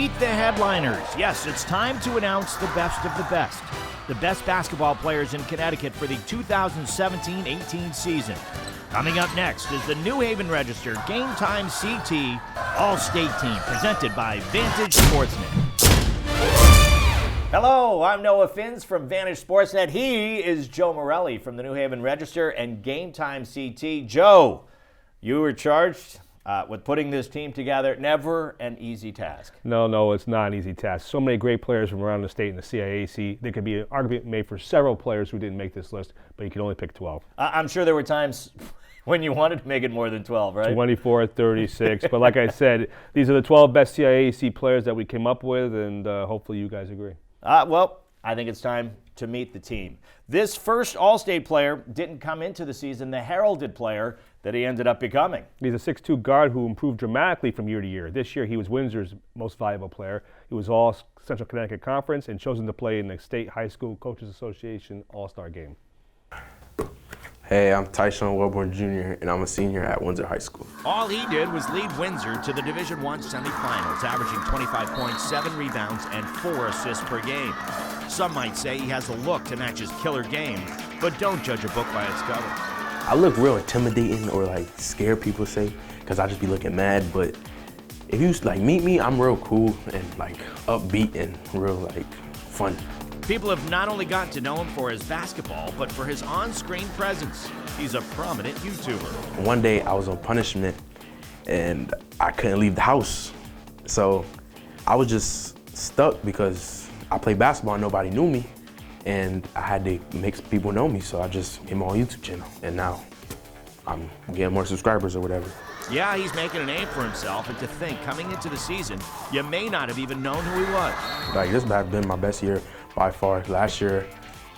Meet the headliners. Yes, it's time to announce the best of the best. The best basketball players in Connecticut for the 2017-18 season. Coming up next is the New Haven Register Game Time CT All-State Team, presented by Vantage SportsNet. Hello, I'm Noah Finz from Vantage SportsNet. He is Joe Morelli from the New Haven Register and Game Time CT. Joe, you were charged with putting this team together. Never an easy task. No, it's not an easy task. So many great players from around the state in the CIAC. There could be an argument made for several players who didn't make this list, but you can only pick 12. I'm sure there were times when you wanted to make it more than 12, right? 24, 36. But like I said, these are the 12 best CIAC players that we came up with, and hopefully you guys agree. Well, I think it's time to meet the team. This first All-State player didn't come into the season the heralded player that he ended up becoming. He's a 6'2 guard who improved dramatically from year to year. This year he was Windsor's most valuable player. He was all Central Connecticut Conference and chosen to play in the State High School Coaches Association All-Star Game. Hey, I'm Tyshawn Wellborn Jr., and I'm a senior at Windsor High School. All he did was lead Windsor to the Division I semifinals, averaging 25 points, 7 rebounds, and 4 assists per game. Some might say he has a look to match his killer game, but don't judge a book by its cover. I look real intimidating or like scare people say, because I just be looking mad, but if you like meet me, I'm real cool and like upbeat and real like fun. People have not only gotten to know him for his basketball, but for his on-screen presence. He's a prominent YouTuber. One day I was on punishment and I couldn't leave the house. So I was just stuck because I played basketball and nobody knew me. And I had to make people know me, so I just made my own YouTube channel. And now I'm getting more subscribers or whatever. Yeah, he's making a name for himself, and to think, coming into the season, you may not have even known who he was. Like, this has been my best year by far. Last year,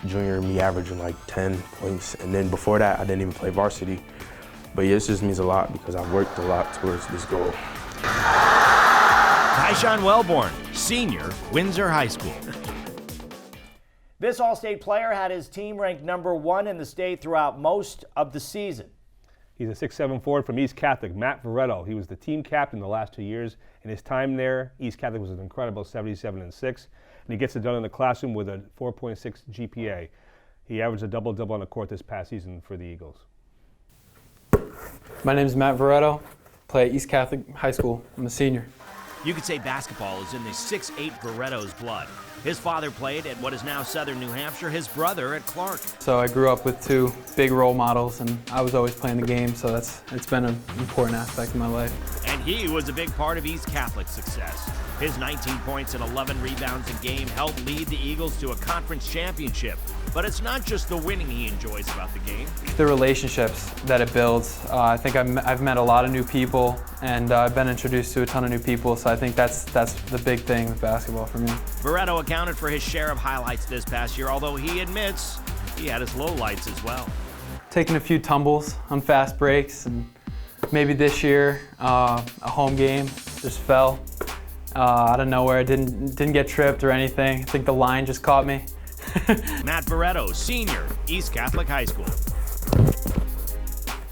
junior me averaging like 10 points, and then before that, I didn't even play varsity. But yeah, this just means a lot because I've worked a lot towards this goal. Tyshawn Wellborn, senior, Windsor High School. This All-State player had his team ranked #1 in the state throughout most of the season. He's a 6'7" forward from East Catholic, Matt Barreto. He was the team captain the last 2 years. In his time there, East Catholic was an incredible 77-6, and he gets it done in the classroom with a 4.6 GPA. He averaged a double-double on the court this past season for the Eagles. My name is Matt Barreto. Play at East Catholic High School. I'm a senior. You could say basketball is in the 6'8" Barreto's blood. His father played at what is now Southern New Hampshire, his brother at Clark. So I grew up with 2 big role models, and I was always playing the game, so it's been an important aspect of my life. And he was a big part of East Catholic's success. His 19 points and 11 rebounds a game helped lead the Eagles to a conference championship. But it's not just the winning he enjoys about the game. The relationships that it builds. I think I've met a lot of new people, and I've been introduced to a ton of new people, so I think that's the big thing with basketball for me. Barreto accounted for his share of highlights this past year, although he admits he had his lowlights as well. Taking a few tumbles on fast breaks, and maybe this year, a home game, just fell out of nowhere. Didn't get tripped or anything. I think the line just caught me. Matt Barreto, senior, East Catholic High School.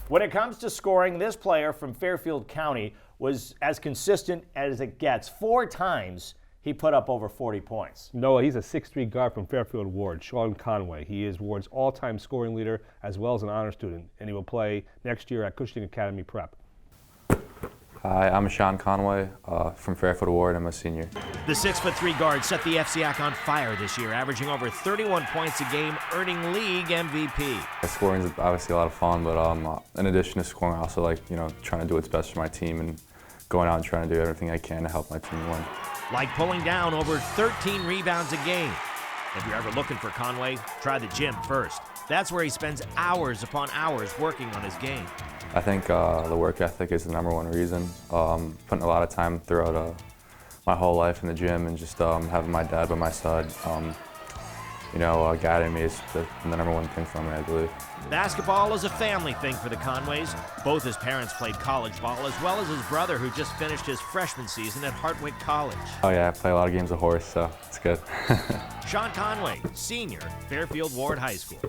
When it comes to scoring, this player from Fairfield County was as consistent as it gets. 4 times he put up over 40 points. Noah, he's a 6'3 guard from Fairfield Ward, Sean Conway. He is Ward's all-time scoring leader as well as an honor student, and he will play next year at Cushing Academy Prep. Hi, I'm Sean Conway from Fairfield Ward. I'm a senior. The 6'3" guard set the FCAC on fire this year, averaging over 31 points a game, earning league MVP. Scoring is obviously a lot of fun, but in addition to scoring, I also like trying to do what's best for my team and going out and trying to do everything I can to help my team win. Like pulling down over 13 rebounds a game. If you're ever looking for Conway, try the gym first. That's where he spends hours upon hours working on his game. I think the work ethic is the #1 reason. Putting a lot of time throughout my whole life in the gym, and just having my dad by my side, guiding me is the #1 thing for me, I believe. Basketball is a family thing for the Conways. Both his parents played college ball, as well as his brother, who just finished his freshman season at Hartwick College. Oh yeah, I play a lot of games of horse, so it's good. Sean Conway, senior, Fairfield Ward High School.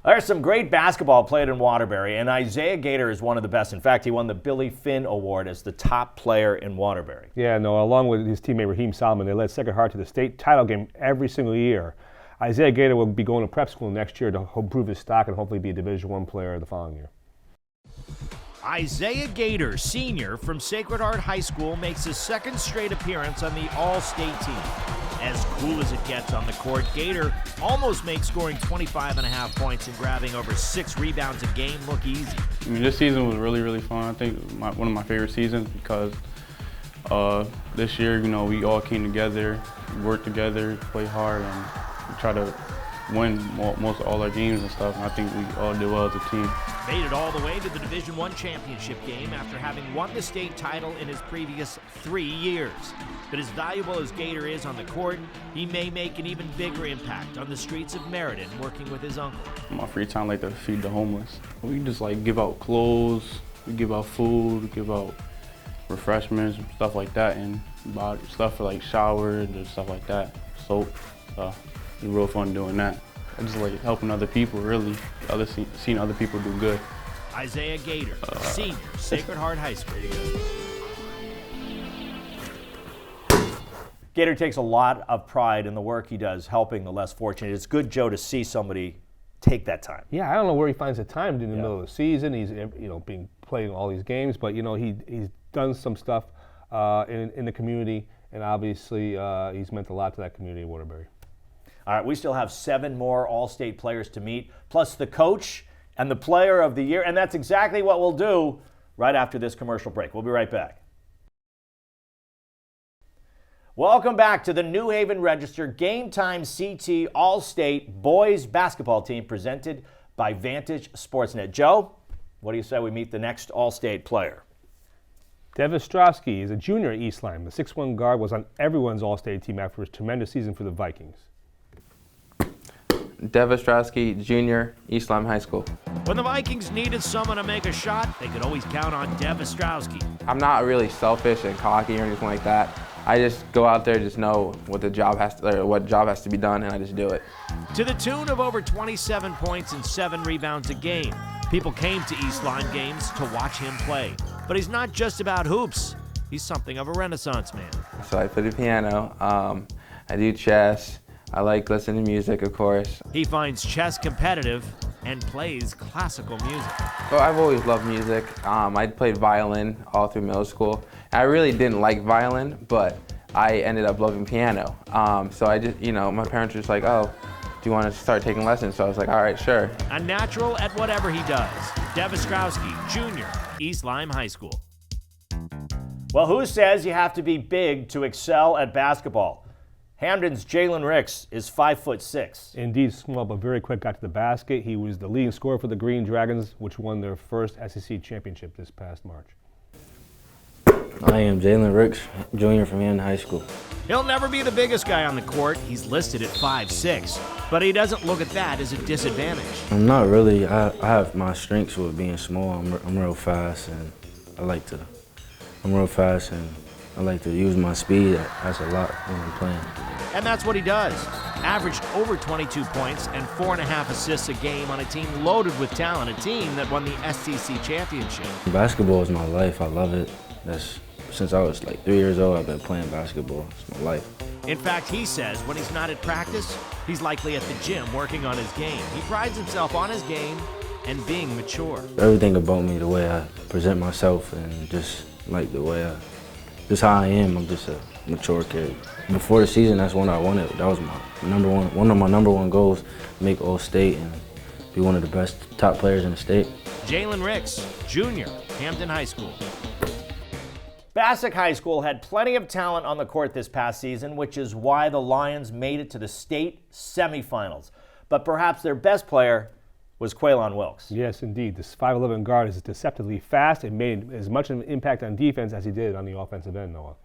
There's some great basketball played in Waterbury, and Isaiah Gator is one of the best. In fact, he won the Billy Finn Award as the top player in Waterbury. Yeah, no, along with his teammate Raheem Solomon, they led Sacred Heart to the state title game every single year. Isaiah Gator will be going to prep school next year to improve his stock and hopefully be a Division I player the following year. Isaiah Gator, senior from Sacred Heart High School, makes his second straight appearance on the All-State team. As cool as it gets on the court, Gator almost makes scoring 25.5 points and grabbing over 6 rebounds a game look easy. I mean, this season was really, really fun. I think one of my favorite seasons because this year, you know, we all came together, worked together, played hard, and we tried to win most of all our games and stuff. And I think we all did well as a team. Made it all the way to the Division I championship game after having won the state title in his previous 3 years. But as valuable as Gator is on the court, he may make an even bigger impact on the streets of Meriden working with his uncle. In my free time, I like to feed the homeless. We just like give out clothes, we give out food, we give out refreshments, stuff like that, and about stuff for like showers and stuff like that, soap. So it's real fun doing that. I just like helping other people, really, seeing other people do good. Isaiah Gator, senior, Sacred Heart High School. Gator takes a lot of pride in the work he does helping the less fortunate. It's good, Joe, to see somebody take that time. Yeah, I don't know where he finds the time in the middle of the season. He's playing all these games, but he's done some stuff in the community, and obviously he's meant a lot to that community in Waterbury. All right, we still have 7 more All-State players to meet, plus the coach and the player of the year, and that's exactly what we'll do right after this commercial break. We'll be right back. Welcome back to the New Haven Register Game Time CT All-State Boys Basketball Team presented by Vantage SportsNet. Joe, what do you say we meet the next All-State player? Devis Strowski is a junior at East Lyme. The 6'1" guard was on everyone's All-State team after his tremendous season for the Vikings. Devis Strowski, Jr., East Lyme High School. When the Vikings needed someone to make a shot, they could always count on Devis Strowski. I'm not really selfish and cocky or anything like that. I just go out there, just know what job has to be done, and I just do it. To the tune of over 27 points and 7 rebounds a game, people came to East Lyme games to watch him play. But he's not just about hoops. He's something of a renaissance man. So I play the piano. I do chess. I like listening to music, of course. He finds chess competitive and plays classical music. So I've always loved music. I played violin all through middle school. I really didn't like violin, but I ended up loving piano. So I just, my parents were just like, oh, do you want to start taking lessons? So I was like, all right, sure. A natural at whatever he does. Devis Strowski, Jr., East Lyme High School. Well, who says you have to be big to excel at basketball? Hamden's Jalen Rix is 5'6". Indeed, small but very quick, got to the basket. He was the leading scorer for the Green Dragons, which won their first SEC championship this past March. I am Jalen Rix, junior from Hamden High School. He'll never be the biggest guy on the court. He's listed at 5'6", but he doesn't look at that as a disadvantage. I'm not really. I have my strengths with being small. I'm real fast, and I'm real fast, and I like to use my speed. That's a lot when I'm playing. And that's what he does. Averaged over 22 points and 4.5 assists a game on a team loaded with talent, a team that won the SEC championship. Basketball is my life. I love it. Since I was like 3 years old, I've been playing basketball. It's my life. In fact, he says when he's not at practice, he's likely at the gym working on his game. He prides himself on his game and being mature. Everything about me, the way I present myself and just like the way just how I am, I'm just a mature kid. Before the season, that's what I wanted. That was one of my number one goals, make All-State and be one of the best top players in the state. Jalen Rix, Jr., Hamden High School. Bassick High School had plenty of talent on the court this past season, which is why the Lions made it to the state semifinals. But perhaps their best player was Waylon Wilkes. Yes, indeed. This 5'11" guard is deceptively fast and made as much of an impact on defense as he did on the offensive end, Noah.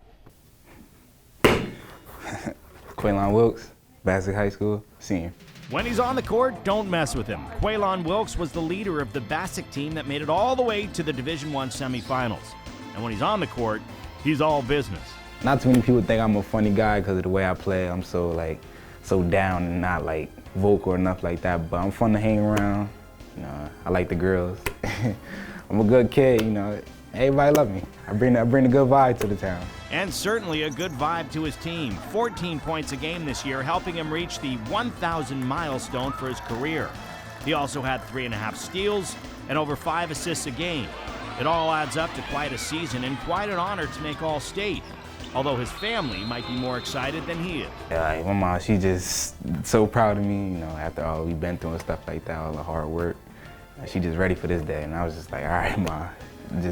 Waylon Wilkes, Bassick High School, senior. When he's on the court, don't mess with him. Waylon Wilkes was the leader of the Bassick team that made it all the way to the Division I semifinals. And when he's on the court, he's all business. Not too many people think I'm a funny guy because of the way I play. I'm so down and not vocal or nothing like that, but I'm fun to hang around. You know, I like the girls. I'm a good kid, you know. Everybody love me. I bring a good vibe to the town. And certainly a good vibe to his team. 14 points a game this year, helping him reach the 1,000 milestone for his career. He also had 3.5 steals and over 5 assists a game. It all adds up to quite a season and quite an honor to make All-State, although his family might be more excited than he is. Yeah, my mom, she just so proud of me, you know, after all we've been through and stuff like that, all the hard work. She just ready for this day, and I was just like, all right, Ma,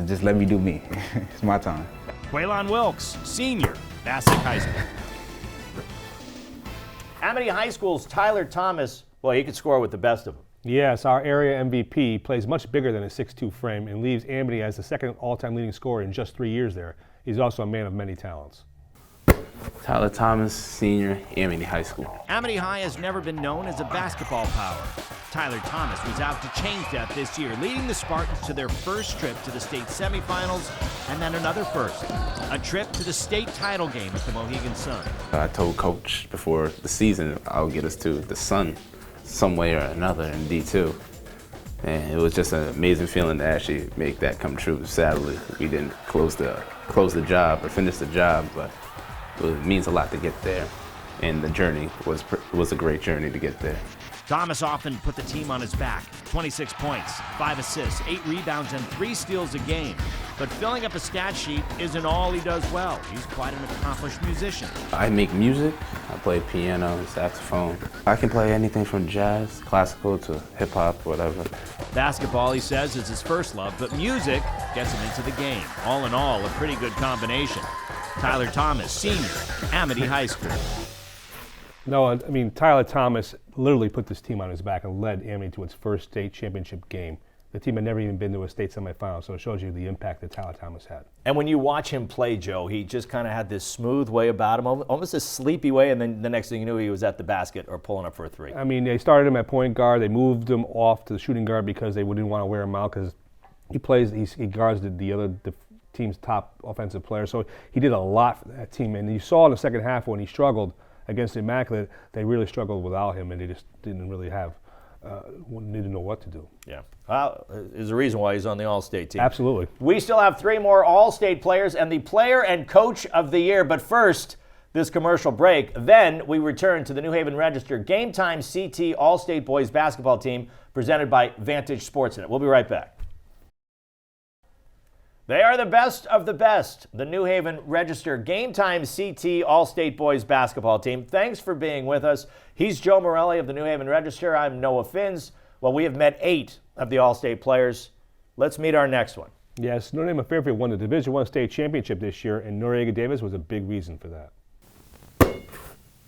just let me do me. It's my time. Waylon Wilkes, senior, Bassett High School. Amity High School's Tyler Thomas, well, he could score with the best of them. Yes, our area MVP plays much bigger than a 6'2" frame and leaves Amity as the second all-time leading scorer in just 3 years there. He's also a man of many talents. Tyler Thomas, senior, Amity High School. Amity High has never been known as a basketball power. Tyler Thomas was out to change that this year, leading the Spartans to their first trip to the state semifinals and then another first, a trip to the state title game at the Mohegan Sun. I told Coach before the season I'll get us to the Sun some way or another in D2. And it was just an amazing feeling to actually make that come true. Sadly, we didn't close the job or finish the job, but it means a lot to get there. And the journey was a great journey to get there. Thomas often put the team on his back. 26 points, 5 assists, 8 rebounds, and 3 steals a game. But filling up a stat sheet isn't all he does well. He's quite an accomplished musician. I make music. I play piano and saxophone. I can play anything from jazz, classical to hip hop, whatever. Basketball, he says, is his first love, but music gets him into the game. All in all, a pretty good combination. Tyler Thomas, senior, Amity High School. No, I mean, Tyler Thomas literally put this team on his back and led Amity to its first state championship game. The team had never even been to a state semifinal, so it shows you the impact that Tyler Thomas had. And when you watch him play, Joe, he just kind of had this smooth way about him, almost a sleepy way, and then the next thing you knew, he was at the basket or pulling up for a three. I mean, they started him at point guard. They moved him off to the shooting guard because they didn't want to wear him out because he guards the team's top offensive player. So he did a lot for that team. And you saw in the second half when he struggled against the Immaculate, they really struggled without him, and they just didn't really didn't know what to do. Yeah. Well, there's a reason why he's on the All-State team. Absolutely. We still have 3 more All-State players and the Player and Coach of the Year. But first, this commercial break. Then we return to the New Haven Register Game Time CT All-State Boys Basketball Team presented by Vantage SportsNet. We'll be right back. They are the best of the best, the New Haven Register Game Time CT All-State Boys Basketball Team. Thanks for being with us. He's Joe Morelli of the New Haven Register. I'm Noah Finz. Well, we have met 8 of the All-State players. Let's meet our next one. Yes, Notre Dame of Fairfield won the Division I state championship this year, and Nori Davis was a big reason for that.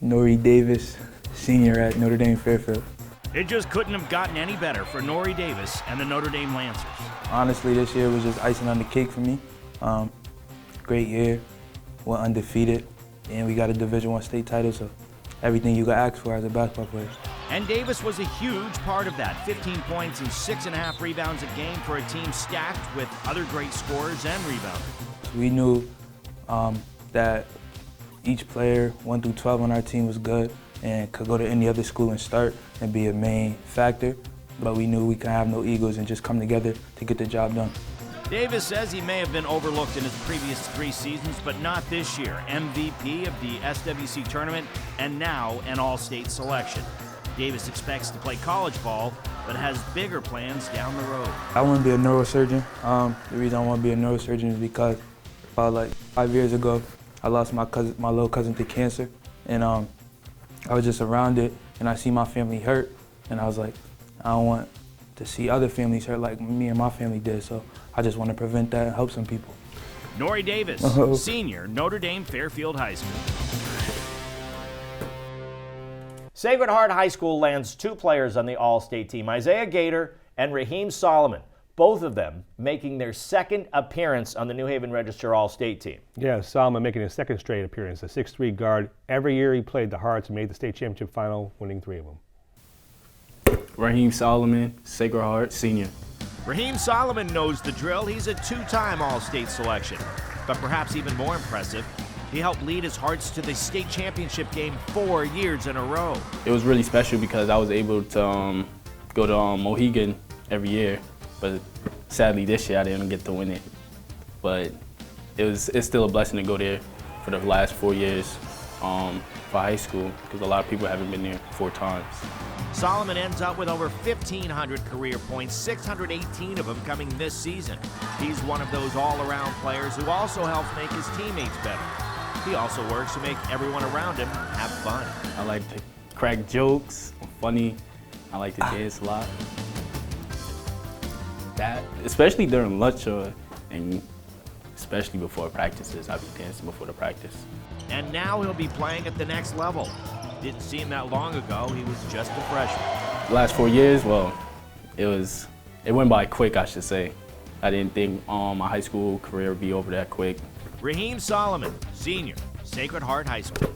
Nori Davis, senior at Notre Dame Fairfield. It just couldn't have gotten any better for Nori Davis and the Notre Dame Lancers. Honestly, this year was just icing on the cake for me. Great year, went undefeated, and we got a Division I state title, so everything you could ask for as a basketball player. And Davis was a huge part of that. 15 points and 6.5 rebounds a game for a team stacked with other great scorers and rebounders. We knew that each player, 1 through 12 on our team, was good and could go to any other school and start and be a main factor. But we knew we could have no egos and just come together to get the job done. Davis says he may have been overlooked in his previous 3 seasons, but not this year. MVP of the SWC tournament and now an All-State selection. Davis expects to play college ball, but has bigger plans down the road. I want to be a neurosurgeon. The reason I want to be a neurosurgeon is because about like 5 years ago, I lost my little cousin to cancer, and I was just around it, and I see my family hurt, and I was like, I don't want to see other families hurt like me and my family did, so I just want to prevent that and help some people. Nori Davis, senior, Notre Dame Fairfield High School. Sacred Heart High School lands 2 players on the All-State team, Isaiah Gator and Raheem Solomon, both of them making their second appearance on the New Haven Register All-State team. Yeah, Solomon making his second straight appearance, a 6'3" guard. Every year he played the Hearts and made the state championship final, winning 3 of them. Raheem Solomon, Sacred Heart, senior. Raheem Solomon knows the drill. He's a 2-time All-State selection. But perhaps even more impressive, He helped lead his Hearts to the state championship game 4 years in a row. It was really special because I was able to go to Mohegan every year, but sadly this year I didn't get to win it. But it's still a blessing to go there for the last 4 years for high school, because a lot of people haven't been there 4 times. Solomon ends up with over 1,500 career points, 618 of them coming this season. He's one of those all-around players who also helps make his teammates better. He also works to make everyone around him have fun. I like to crack jokes, I'm funny. I like to dance a lot. That, especially during lunch and especially before practices, I'll be dancing before the practice. And now he'll be playing at the next level. Didn't seem that long ago, he was just a freshman. The last 4 years, well, it went by quick, I should say. I didn't think my high school career would be over that quick. Raheem Solomon, senior, Sacred Heart High School.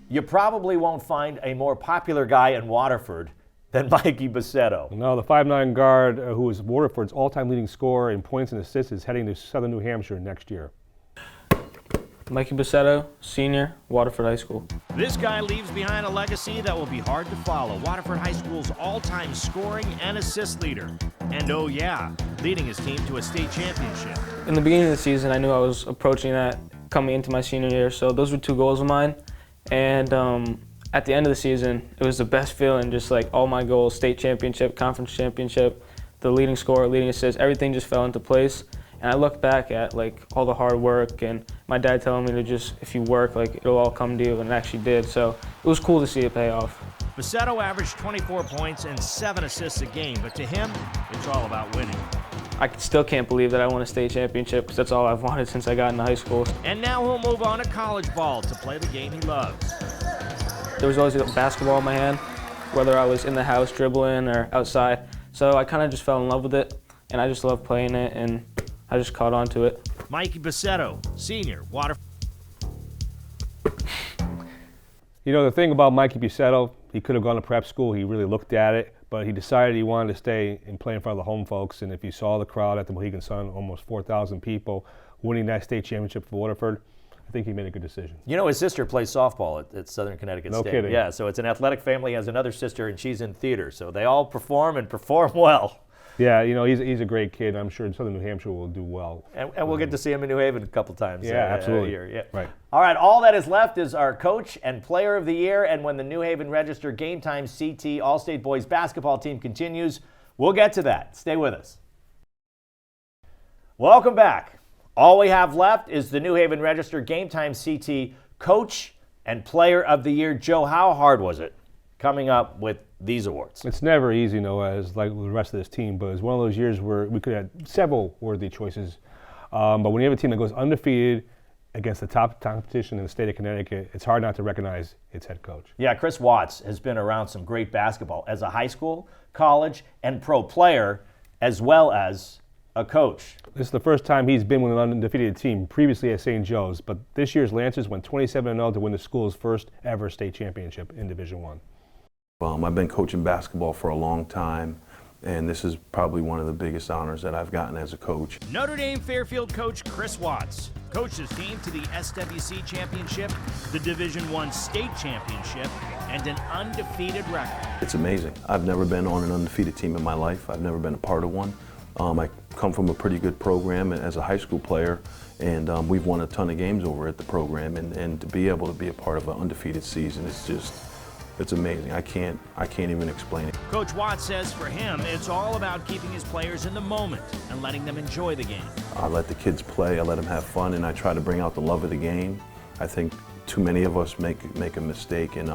You probably won't find a more popular guy in Waterford than Mikey Masetto. No, the 5'9" guard who is Waterford's all-time leading scorer in points and assists is heading to Southern New Hampshire next year. Mikey Masetto, senior, Waterford High School. This guy leaves behind a legacy that will be hard to follow. Waterford High School's all-time scoring and assist leader. And oh yeah, leading his team to a state championship. In the beginning of the season, I knew I was approaching that coming into my senior year, so those were 2 goals of mine. And at the end of the season, it was the best feeling, just like all my goals, state championship, conference championship, the leading scorer, leading assist, everything just fell into place. And I look back at like all the hard work and my dad telling me to just, if you work, like it'll all come to you, and it actually did. So it was cool to see it pay off. Masetto averaged 24 points and 7 assists a game, but to him, it's all about winning. I still can't believe that I won a state championship, because that's all I've wanted since I got into high school. And now he'll move on to college ball to play the game he loves. There was always a basketball in my hand, whether I was in the house dribbling or outside. So I kind of just fell in love with it, and I just love playing it, and I just caught on to it. Mikey Masetto, senior, Waterford. You know, the thing about Mikey Masetto, he could have gone to prep school. He really looked at it, but he decided he wanted to stay and play in front of the home folks. And if you saw the crowd at the Mohegan Sun, almost 4,000 people winning that state championship for Waterford, I think he made a good decision. You know, his sister plays softball at Southern Connecticut State. No kidding. Yeah, so it's an athletic family. He has another sister, and she's in theater. So they all perform and perform well. Yeah, you know, he's a great kid. I'm sure Southern New Hampshire will do well. And we'll get to see him in New Haven a couple times absolutely. a year. Yeah. Right. All right, all that is left is our coach and player of the year. And when the New Haven Register Game Time CT All-State Boys basketball team continues, we'll get to that. Stay with us. Welcome back. All we have left is the New Haven Register Game Time CT Coach and Player of the Year. Joe, how hard was it coming up with these awards? It's never easy, Noah, as like with the rest of this team, but it's one of those years where we could have several worthy choices. But when you have a team that goes undefeated against the top competition in the state of Connecticut, it's hard not to recognize its head coach. Yeah, Chris Watts has been around some great basketball as a high school, college, and pro player, as well as a coach. This is the first time he's been with an undefeated team, previously at St. Joe's, but this year's Lancers went 27-0 to win the school's first ever state championship in Division I. I've been coaching basketball for a long time, and this is probably one of the biggest honors that I've gotten as a coach. Notre Dame Fairfield coach Chris Watts coached his team to the SWC Championship, the Division I State Championship, and an undefeated record. It's amazing. I've never been on an undefeated team in my life. I've never been a part of one. I come from a pretty good program as a high school player, and we've won a ton of games over at the program, and to be able to be a part of an undefeated season, it's amazing. I can't even explain it. Coach Watts says for him, it's all about keeping his players in the moment and letting them enjoy the game. I let the kids play, I let them have fun, and I try to bring out the love of the game. I think too many of us make a mistake and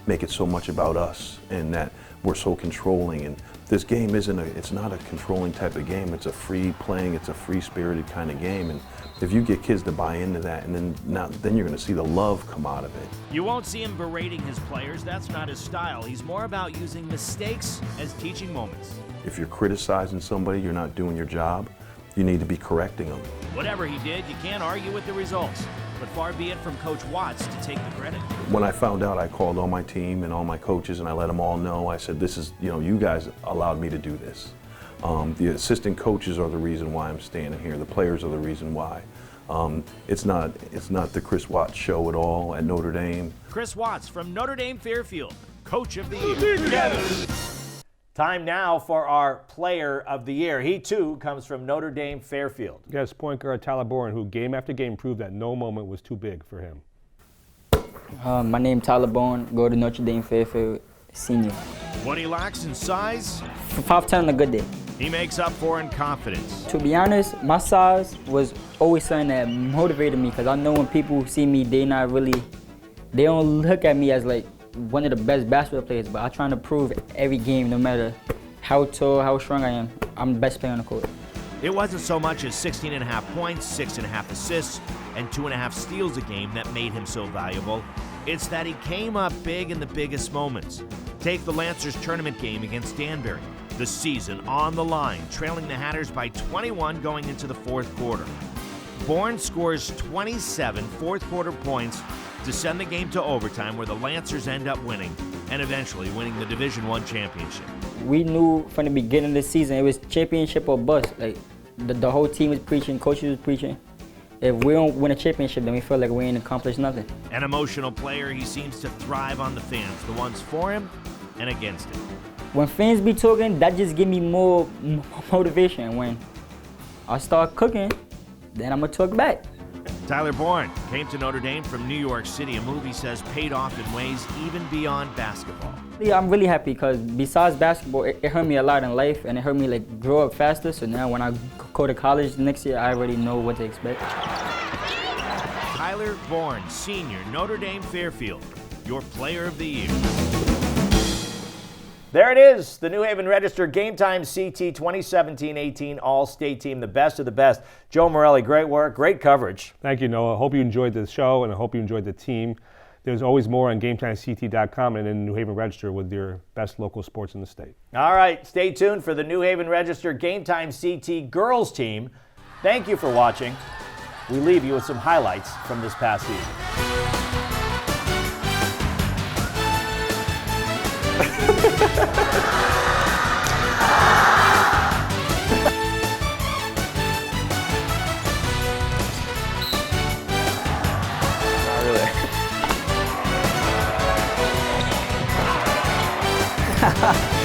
make it so much about us, and that we're so controlling. And this game it's not a controlling type of game. It's a free playing, it's a free spirited kind of game. And if you get kids to buy into that, and then you're going to see the love come out of it. You won't see him berating his players. That's not his style. He's more about using mistakes as teaching moments. If you're criticizing somebody, you're not doing your job, you need to be correcting them. Whatever he did, you can't argue with the results. But far be it from Coach Watts to take the credit. When I found out, I called all my team and all my coaches, and I let them all know. I said, this is, you guys allowed me to do this. The assistant coaches are the reason why I'm standing here. The players are the reason why. It's not the Chris Watts show at all at Notre Dame. Chris Watts from Notre Dame Fairfield, Coach of the Year. Time now for our Player of the Year. He too comes from Notre Dame Fairfield. Yes, point guard Tyler Boren, who game after game proved that no moment was too big for him. My name is Tyler Boren, go to Notre Dame Fairfield, senior. What he lacks in size, 5'10" on a good day. he makes up for in confidence. To be honest, my size was always something that motivated me because I know when people see me, they don't look at me as like one of the best basketball players, but I'm trying to prove every game, no matter how tall, how strong I am, I'm the best player on the court. It wasn't so much as 16.5 points, 6.5 assists, and 2.5 steals a game that made him so valuable. It's that he came up big in the biggest moments. Take the Lancers tournament game against Danbury. The season on the line, trailing the Hatters by 21 going into the fourth quarter. Bourne scores 27 fourth quarter points to send the game to overtime, where the Lancers end up winning and eventually winning the Division I championship. We knew from the beginning of the season it was championship or bust. Like the whole team was preaching, coaches was preaching. If we don't win a championship, then we feel like we ain't accomplished nothing. An emotional player, he seems to thrive on the fans, the ones for him and against him. When fans be talking, that just give me more motivation. When I start cooking, then I'm gonna talk back. Tyler Bourne came to Notre Dame from New York City, a move he says paid off in ways even beyond basketball. Yeah, I'm really happy because besides basketball, it hurt me a lot in life and it hurt me like grow up faster. So now when I go to college next year, I already know what to expect. Tyler Bourne, senior, Notre Dame Fairfield, your Player of the Year. There it is, the New Haven Register Game Time CT 2017-18 All-State Team, the best of the best. Joe Morelli, great work, great coverage. Thank you, Noah. I hope you enjoyed the show, and I hope you enjoyed the team. There's always more on GameTimeCT.com and in the New Haven Register with your best local sports in the state. All right, stay tuned for the New Haven Register Game Time CT Girls Team. Thank you for watching. We leave you with some highlights from this past season. Not really.